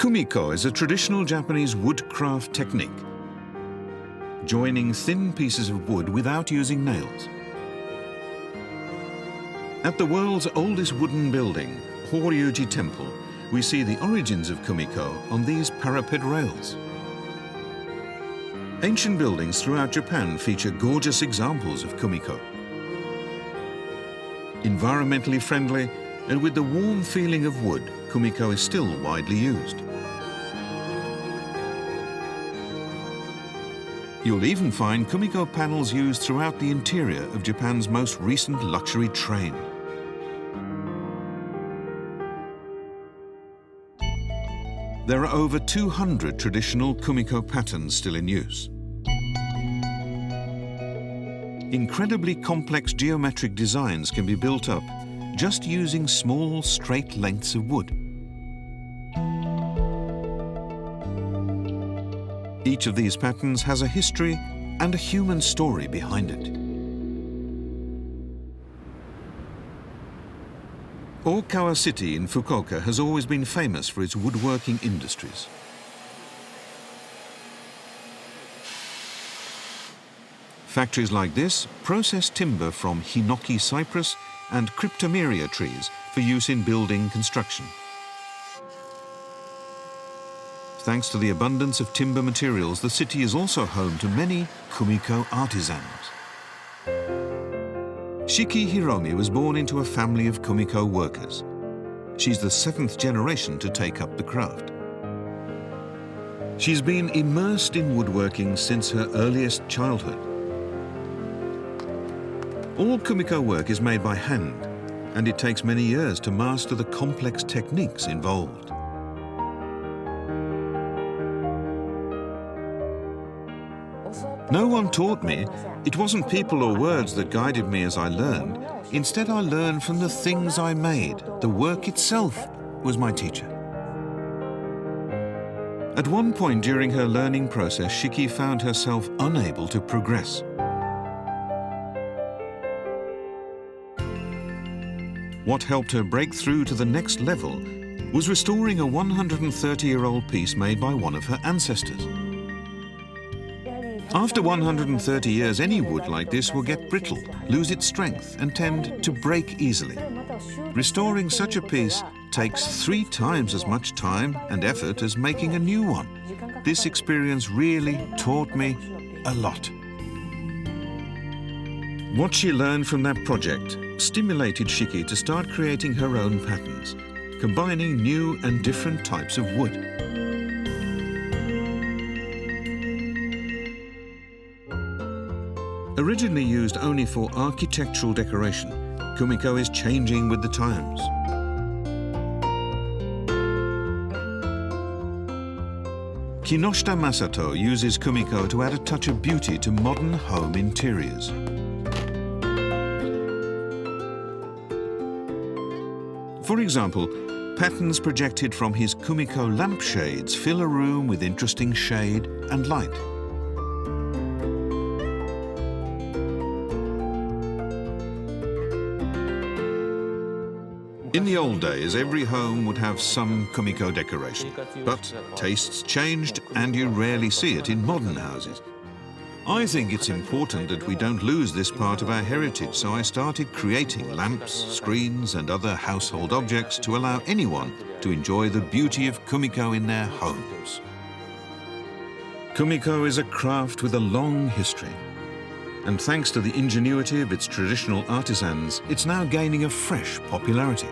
Kumiko is a traditional Japanese woodcraft technique, joining thin pieces of wood without using nails. At the world's oldest wooden building, Horyuji Temple, we see the origins of Kumiko on these parapet rails. Ancient buildings throughout Japan feature gorgeous examples of Kumiko. Environmentally friendly and with the warm feeling of wood, Kumiko is still widely used. You'll even find Kumiko panels used throughout the interior of Japan's most recent luxury train. There are over 200 traditional Kumiko patterns still in use. Incredibly complex geometric designs can be built up just using small, straight lengths of wood. Each of these patterns has a history and a human story behind it. Okawa City in Fukuoka has always been famous for its woodworking industries. Factories like this process timber from hinoki cypress and cryptomeria trees for use in building construction. Thanks to the abundance of timber materials, the city is also home to many Kumiko artisans. Shiki Hiromi was born into a family of Kumiko workers. She's the 7th generation to take up the craft. She's been immersed in woodworking since her earliest childhood. All Kumiko work is made by hand, and it takes many years to master the complex techniques involved. No one taught me. It wasn't people or words that guided me as I learned. Instead, I learned from the things I made. The work itself was my teacher. At one point during her learning process, Shiki found herself unable to progress. What helped her break through to the next level was restoring a 130-year-old piece made by one of her ancestors. After 130 years, any wood like this will get brittle, lose its strength, and tend to break easily. Restoring such a piece takes 3 times as much time and effort as making a new one. This experience really taught me a lot. What she learned from that project stimulated Shiki to start creating her own patterns, combining new and different types of wood. Originally used only for architectural decoration, Kumiko is changing with the times. Kinoshita Masato uses Kumiko to add a touch of beauty to modern home interiors. For example, patterns projected from his Kumiko lampshades fill a room with interesting shade and light. In the old days, every home would have some Kumiko decoration, but tastes changed and you rarely see it in modern houses. I think it's important that we don't lose this part of our heritage, so I started creating lamps, screens and other household objects to allow anyone to enjoy the beauty of Kumiko in their homes. Kumiko is a craft with a long history, and thanks to the ingenuity of its traditional artisans, it's now gaining a fresh popularity.